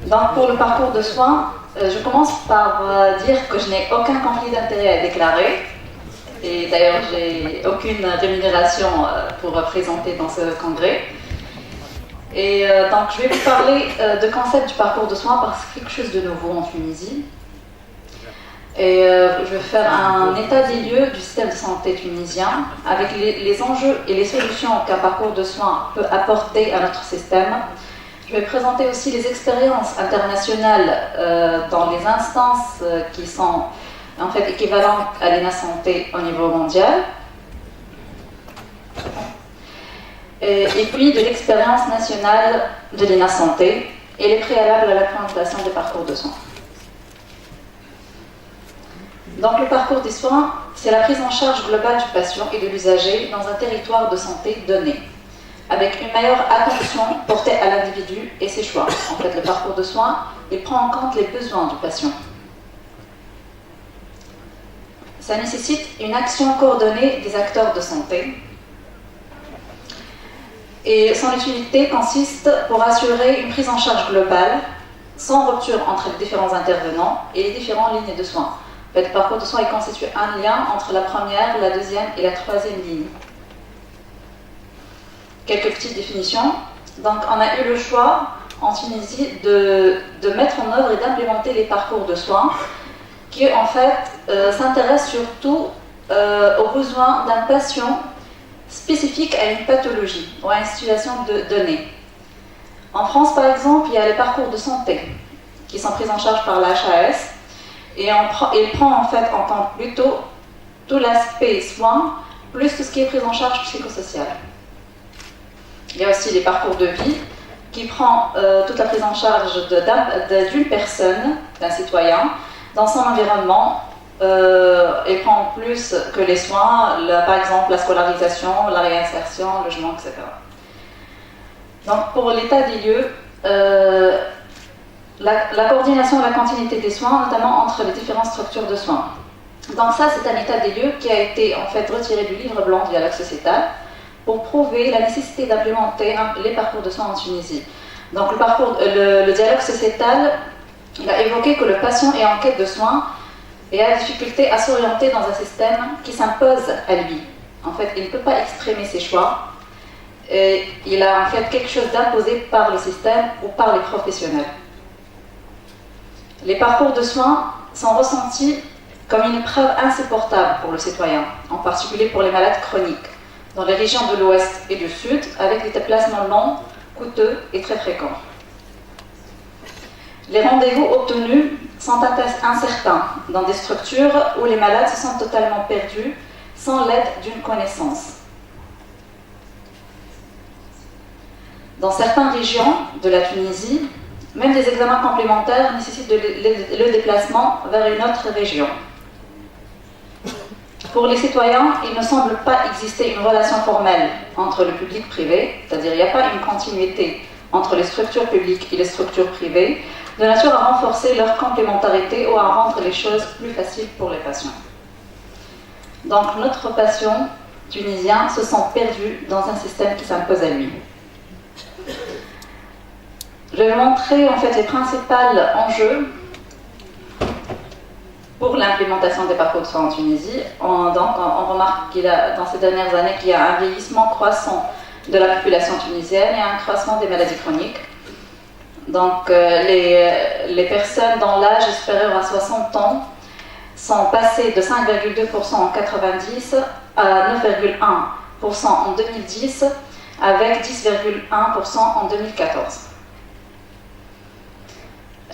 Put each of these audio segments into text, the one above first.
Donc pour le parcours de soins, je commence par dire que je n'ai aucun conflit d'intérêt à déclarer. Et d'ailleurs, j'ai aucune rémunération pour présenter dans ce congrès. Et donc je vais vous parler de concept du parcours de soins parce que c'est quelque chose de nouveau en Tunisie. Et je vais faire un état des lieux du système de santé tunisien avec les enjeux et les solutions qu'un parcours de soins peut apporter à notre système. Je vais présenter aussi les expériences internationales dans les instances qui sont en fait équivalentes à l'ENA Santé au niveau mondial. Et puis de l'expérience nationale de l'ENA Santé et les préalables à l'implémentation des parcours de soins. Donc le parcours des soins, c'est la prise en charge globale du patient et de l'usager dans un territoire de santé donné, avec une meilleure attention portée à l'individu et ses choix. En fait, le parcours de soins, il prend en compte les besoins du patient. Ça nécessite une action coordonnée des acteurs de santé. Et son utilité consiste pour assurer une prise en charge globale, sans rupture entre les différents intervenants et les différentes lignes de soins. En fait, le parcours de soins il constitue un lien entre la première, la deuxième et la troisième ligne. Quelques petites définitions. Donc, on a eu le choix en Tunisie de mettre en œuvre et d'implémenter les parcours de soins qui, en fait, s'intéressent surtout aux besoins d'un patient spécifique à une pathologie ou à une situation donnée. En France, par exemple, il y a les parcours de santé qui sont pris en charge par la HAS et il prend en fait en compte plutôt tout l'aspect soins plus tout ce qui est prise en charge psychosociale. Il y a aussi les parcours de vie qui prend toute la prise en charge d'une personne, d'un citoyen, dans son environnement et prend plus que les soins, par exemple la scolarisation, la réinsertion, le logement, etc. Donc pour l'état des lieux, la coordination et la continuité des soins, notamment entre les différentes structures de soins. Donc ça, c'est un état des lieux qui a été en fait retiré du livre blanc du dialogue sociétal pour prouver la nécessité d'implémenter les parcours de soins en Tunisie. Donc le dialogue sociétal, il a évoqué que le patient est en quête de soins et a difficulté à s'orienter dans un système qui s'impose à lui. En fait, il ne peut pas exprimer ses choix et il a en fait quelque chose d'imposé par le système ou par les professionnels. Les parcours de soins sont ressentis comme une épreuve insupportable pour le citoyen, en particulier pour les malades chroniques, dans les régions de l'Ouest et du Sud, avec des déplacements longs, coûteux et très fréquents. Les rendez-vous obtenus sont incertains dans des structures où les malades se sentent totalement perdus sans l'aide d'une connaissance. Dans certaines régions de la Tunisie, même des examens complémentaires nécessitent le déplacement vers une autre région. Pour les citoyens, il ne semble pas exister une relation formelle entre le public et privé, c'est-à-dire il n'y a pas une continuité entre les structures publiques et les structures privées, de nature à renforcer leur complémentarité ou à rendre les choses plus faciles pour les patients. Donc notre patient tunisien se sent perdu dans un système qui s'impose à lui. Je vais vous montrer en fait les principaux enjeux pour l'implémentation des parcours de soins en Tunisie. On remarque dans ces dernières années qu'il y a un vieillissement croissant de la population tunisienne et un accroissement des maladies chroniques. Donc les personnes dans l'âge supérieur à 60 ans sont passées de 5,2% en 90 à 9,1% en 2010 avec 10,1% en 2014.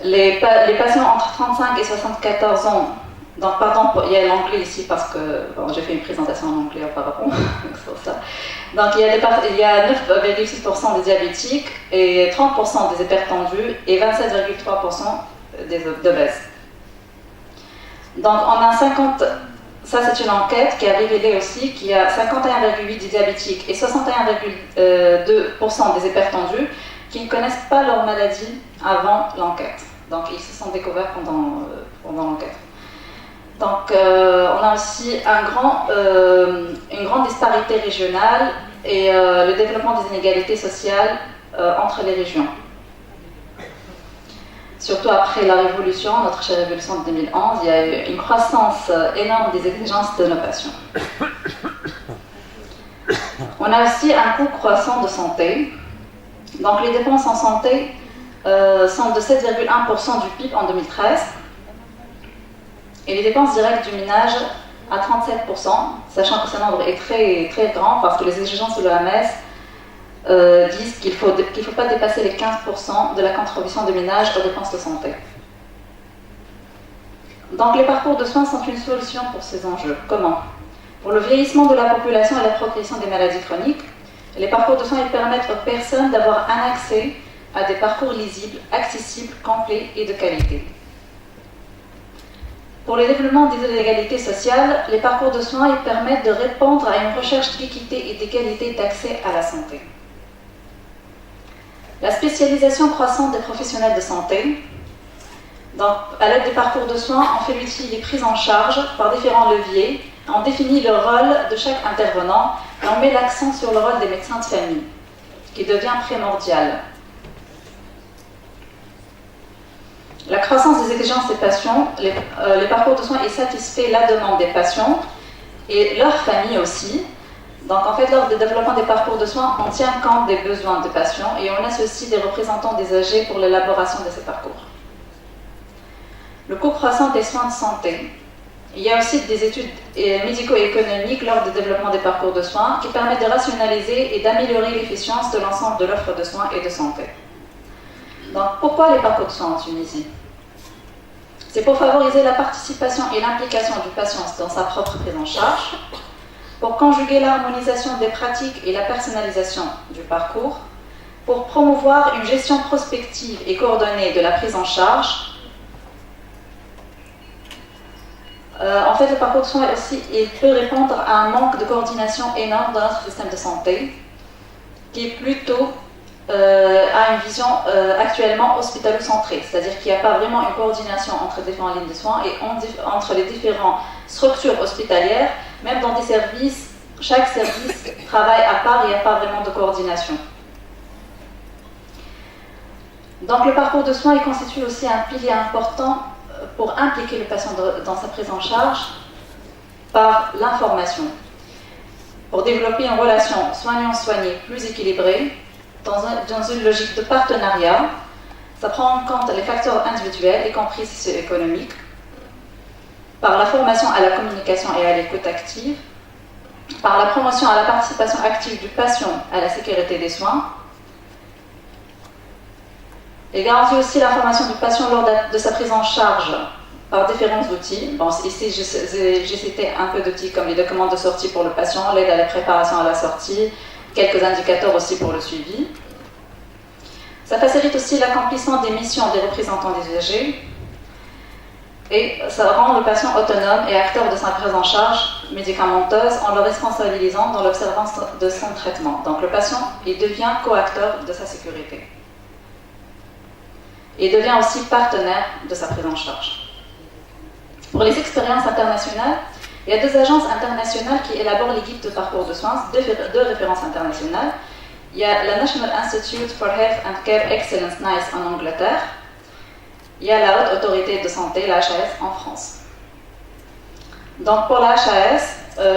Les patients entre 35 et 74 ans, donc pardon, il y a l'anglais ici parce que j'ai fait une présentation en anglais auparavant, c'est pour ça. Donc il y a 9,6% des diabétiques et 30% des hypertendus et 27,3% des obèses. Donc on a ça c'est une enquête qui a révélé aussi qu'il y a 51,8% des diabétiques et 61,2% des hypertendus qui ne connaissent pas leur maladie avant l'enquête. Donc ils se sont découverts pendant l'enquête. Donc on a aussi une grande disparité régionale et le développement des inégalités sociales entre les régions. surtout après la révolution, notre chère révolution de 2011, il y a eu une croissance énorme des exigences de nos patients. On a aussi un coût croissant de santé. Donc les dépenses en santé sont de 7,1% du PIB en 2013 et les dépenses directes du ménage à 37%, sachant que ce nombre est très, très grand parce que les exigences de l'OMS disent qu'il ne faut pas dépasser les 15% de la contribution des ménages aux dépenses de santé. Donc les parcours de soins sont une solution pour ces enjeux. Comment? Pour le vieillissement de la population et la progression des maladies chroniques, les parcours de soins ils permettent aux personnes d'avoir un accès à des parcours lisibles, accessibles, complets et de qualité. Pour le développement des inégalités sociales, les parcours de soins ils permettent de répondre à une recherche d'équité et d'égalité d'accès à la santé. La spécialisation croissante des professionnels de santé. Donc, à l'aide des parcours de soins, on fait l'outil prise en charge par différents leviers, on définit le rôle de chaque intervenant et on met l'accent sur le rôle des médecins de famille, qui devient primordial. La croissance des exigences des patients, les parcours de soins ils satisfait la demande des patients et leur famille aussi. Donc en fait, lors du développement des parcours de soins, on tient compte des besoins des patients et on associe des représentants des âgés pour l'élaboration de ces parcours. Le coût croissant des soins de santé. Il y a aussi des études médico-économiques lors du développement des parcours de soins qui permettent de rationaliser et d'améliorer l'efficience de l'ensemble de l'offre de soins et de santé. Donc pourquoi les parcours de soins en Tunisie? C'est pour favoriser la participation et l'implication du patient dans sa propre prise en charge, pour conjuguer l'harmonisation des pratiques et la personnalisation du parcours, pour promouvoir une gestion prospective et coordonnée de la prise en charge. En fait, le parcours de soins aussi, il peut répondre à un manque de coordination énorme dans notre système de santé, qui est plutôt à une vision actuellement hospitalo-centrée, c'est-à-dire qu'il n'y a pas vraiment une coordination entre les différentes lignes de soins et entre les différentes structures hospitalières, même dans des services, chaque service travaille à part et il n'y a pas vraiment de coordination. Donc le parcours de soins il constitue aussi un pilier important pour impliquer le patient dans sa prise en charge par l'information, pour développer une relation soignant-soigné plus équilibrée, dans une logique de partenariat. Ça prend en compte les facteurs individuels, y compris socio-économiques, par la formation à la communication et à l'écoute active, par la promotion à la participation active du patient à la sécurité des soins, et garantit aussi la formation du patient lors de sa prise en charge par différents outils. Bon, ici, j'ai cité un peu d'outils comme les documents de sortie pour le patient, l'aide à la préparation à la sortie, quelques indicateurs aussi pour le suivi. Ça facilite aussi l'accomplissement des missions des représentants des usagers et ça rend le patient autonome et acteur de sa prise en charge médicamenteuse en le responsabilisant dans l'observance de son traitement. Donc le patient il devient co-acteur de sa sécurité. Il devient aussi partenaire de sa prise en charge. Pour les expériences internationales, il y a 2 agences internationales qui élaborent les guides de parcours de soins, 2 références internationales. Il y a la National Institute for Health and Care Excellence NICE en Angleterre. Il y a la Haute Autorité de Santé, la HAS, en France. Donc pour la HAS,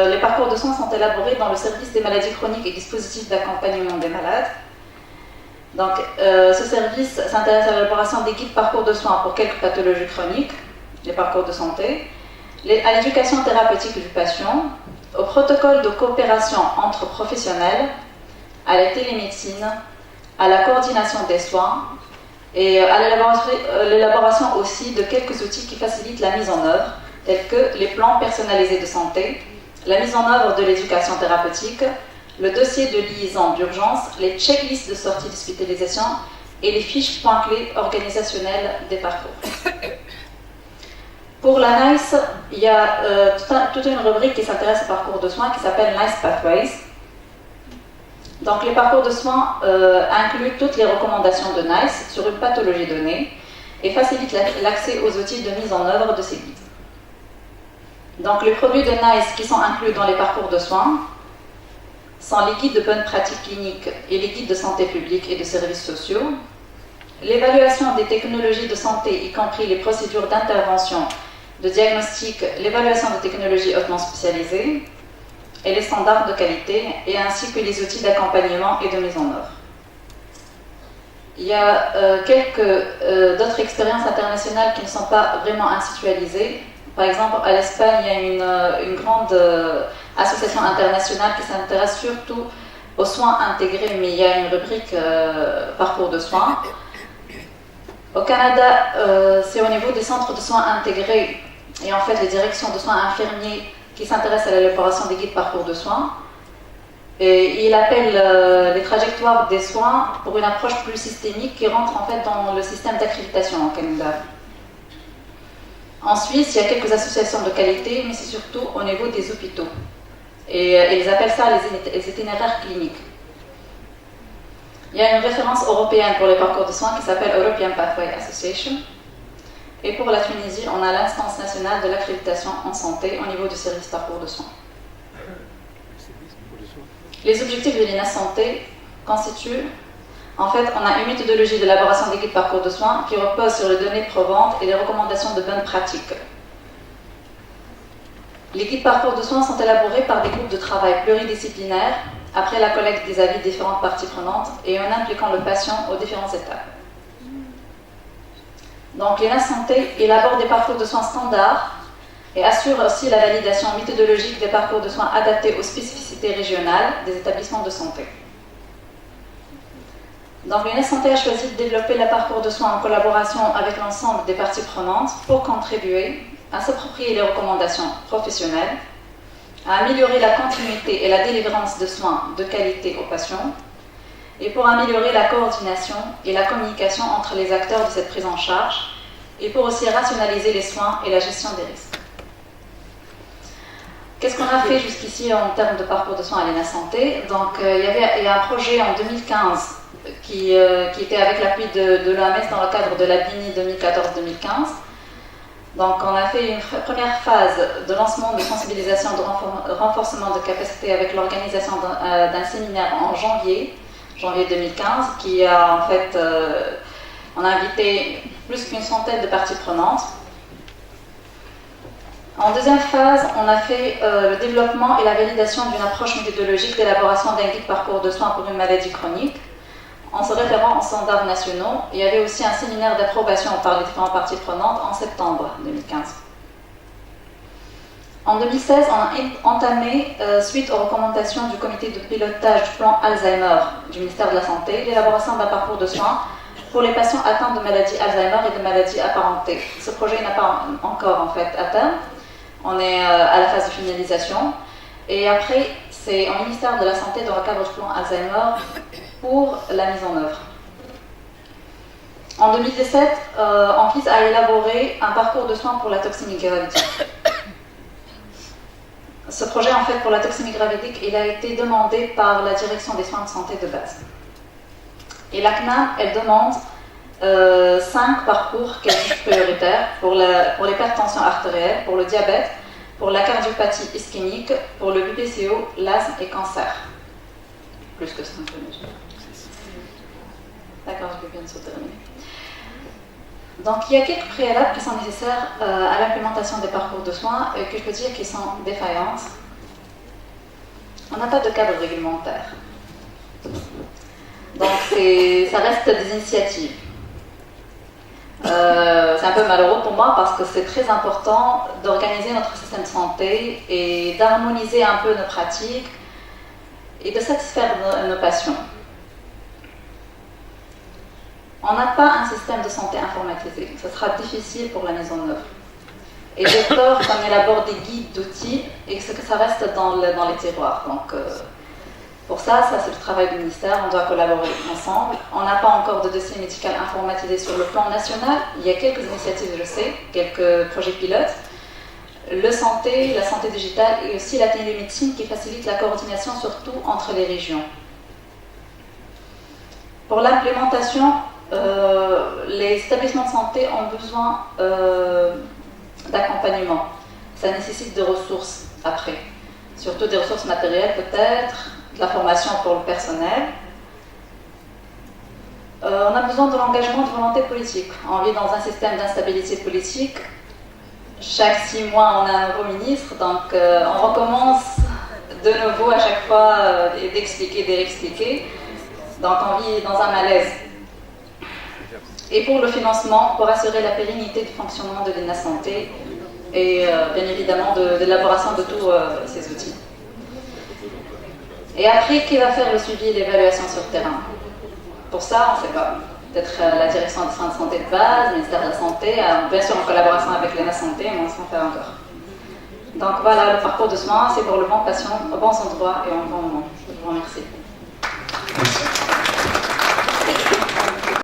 les parcours de soins sont élaborés dans le service des maladies chroniques et dispositifs d'accompagnement des malades. Donc ce service s'intéresse à l'élaboration des guides parcours de soins pour quelques pathologies chroniques, les parcours de santé, à l'éducation thérapeutique du patient, au protocole de coopération entre professionnels, à la télémédecine, à la coordination des soins et à l'élaboration aussi de quelques outils qui facilitent la mise en œuvre, tels que les plans personnalisés de santé, la mise en œuvre de l'éducation thérapeutique, le dossier de liaison d'urgence, les checklists de sortie d'hospitalisation et les fiches points clés organisationnelles des parcours. Pour la NICE, il y a toute une rubrique qui s'intéresse au parcours de soins qui s'appelle NICE Pathways. Donc les parcours de soins incluent toutes les recommandations de NICE sur une pathologie donnée et facilitent l'accès aux outils de mise en œuvre de ces guides. Donc les produits de NICE qui sont inclus dans les parcours de soins sont les guides de bonnes pratiques cliniques et les guides de santé publique et de services sociaux, l'évaluation des technologies de santé, y compris les procédures d'intervention, de diagnostic, l'évaluation des technologies hautement spécialisées et les standards de qualité, et ainsi que les outils d'accompagnement et de mise en œuvre. Il y a quelques d'autres expériences internationales qui ne sont pas vraiment institutionnalisées. Par exemple, à l'Espagne, il y a une grande association internationale qui s'intéresse surtout aux soins intégrés, mais il y a une rubrique parcours de soins. Au Canada, c'est au niveau des centres de soins intégrés et en fait les directions de soins infirmiers qui s'intéressent à l'élaboration des guides parcours de soins. Et il appelle les trajectoires des soins pour une approche plus systémique qui rentre en fait dans le système d'accréditation au Canada. En Suisse, il y a quelques associations de qualité, mais c'est surtout au niveau des hôpitaux. Et ils appellent ça les itinéraires cliniques. Il y a une référence européenne pour les parcours de soins qui s'appelle European Pathway Association. Et pour la Tunisie, on a l'instance nationale de l'accréditation en santé au niveau du service parcours de soins. Les objectifs de l'INA Santé constituent, en fait, on a une méthodologie d'élaboration des guides parcours de soins qui repose sur les données probantes et les recommandations de bonnes pratiques. Les guides parcours de soins sont élaborés par des groupes de travail pluridisciplinaires après la collecte des avis des différentes parties prenantes et en impliquant le patient aux différentes étapes. Donc, l'INA Santé élabore des parcours de soins standards et assure aussi la validation méthodologique des parcours de soins adaptés aux spécificités régionales des établissements de santé. Donc, l'INA Santé a choisi de développer le parcours de soins en collaboration avec l'ensemble des parties prenantes pour contribuer à s'approprier les recommandations professionnelles, à améliorer la continuité et la délivrance de soins de qualité aux patients, et pour améliorer la coordination et la communication entre les acteurs de cette prise en charge, et pour aussi rationaliser les soins et la gestion des risques. Qu'est-ce qu'on a fait jusqu'ici en termes de parcours de soins à l'INA Santé? Donc, il y a un projet en 2015 qui était avec l'appui de l'OMS dans le cadre de la BINI 2014-2015. Donc, on a fait une première phase de lancement de sensibilisation, de renforcement de capacité avec l'organisation d'un séminaire en janvier 2015, qui a en fait, on a invité plus qu'une centaine de parties prenantes. En deuxième phase, on a fait le développement et la validation d'une approche méthodologique d'élaboration d'un guide parcours de soins pour une maladie chronique, en se référant aux standards nationaux. Il y avait aussi un séminaire d'approbation par les différentes parties prenantes en septembre 2015. En 2016, on a entamé, suite aux recommandations du comité de pilotage du plan Alzheimer du ministère de la Santé, l'élaboration d'un parcours de soins pour les patients atteints de maladies Alzheimer et de maladies apparentées. Ce projet n'a pas encore en fait atteint. On est à la phase de finalisation. Et après, c'est au ministère de la Santé, dans le cadre du plan Alzheimer, pour la mise en œuvre. En 2017, on vise à élaborer un parcours de soins pour la toxémie gravidique. Ce projet, en fait, pour la toxémie gravidique, il a été demandé par la direction des soins de santé de base. Et la CNAM, elle demande 5 parcours qu'elle juge prioritaires pour l'hypertension artérielle, pour le diabète, pour la cardiopathie ischémique, pour le BPCO, l'asthme et cancer. Plus que 5, j'imagine. D'accord, je vais bien se terminer. Donc, il y a quelques préalables qui sont nécessaires à l'implémentation des parcours de soins et que je peux dire qui sont défaillantes. On n'a pas de cadre réglementaire. Donc, ça reste des initiatives. C'est un peu malheureux pour moi parce que c'est très important d'organiser notre système de santé et d'harmoniser un peu nos pratiques et de satisfaire nos patients. On n'a pas un système de santé informatisé. Ce sera difficile pour la mise en œuvre. Et j'ai peur qu'on élabore des guides d'outils et que ça reste dans les tiroirs. Donc, pour ça c'est le travail du ministère. On doit collaborer ensemble. On n'a pas encore de dossier médical informatisé sur le plan national. Il y a quelques initiatives, je sais, quelques projets pilotes. La santé digitale et aussi la télémédecine qui facilite la coordination surtout entre les régions. Pour l'implémentation, les établissements de santé ont besoin d'accompagnement. Ça nécessite de ressources après, surtout des ressources matérielles peut-être, de la formation pour le personnel. On a besoin de l'engagement de volonté politique. On vit dans un système d'instabilité politique. Chaque 6 mois, on a un nouveau ministre, donc on recommence de nouveau à chaque fois d'expliquer, de réexpliquer. Donc on vit dans un malaise. Et pour le financement, pour assurer la pérennité du fonctionnement de l'INA Santé et bien évidemment de l'élaboration de tous ces outils. Et après, qui va faire le suivi et l'évaluation sur le terrain? Pour ça, on ne sait pas. Peut-être la direction des soins de santé de base, le ministère de la Santé, bien sûr en collaboration avec l'INA Santé, mais on ne sait pas encore. Donc voilà, le parcours de soins, c'est pour le bon patient, au bon endroit et au bon moment. Je vous remercie. Merci.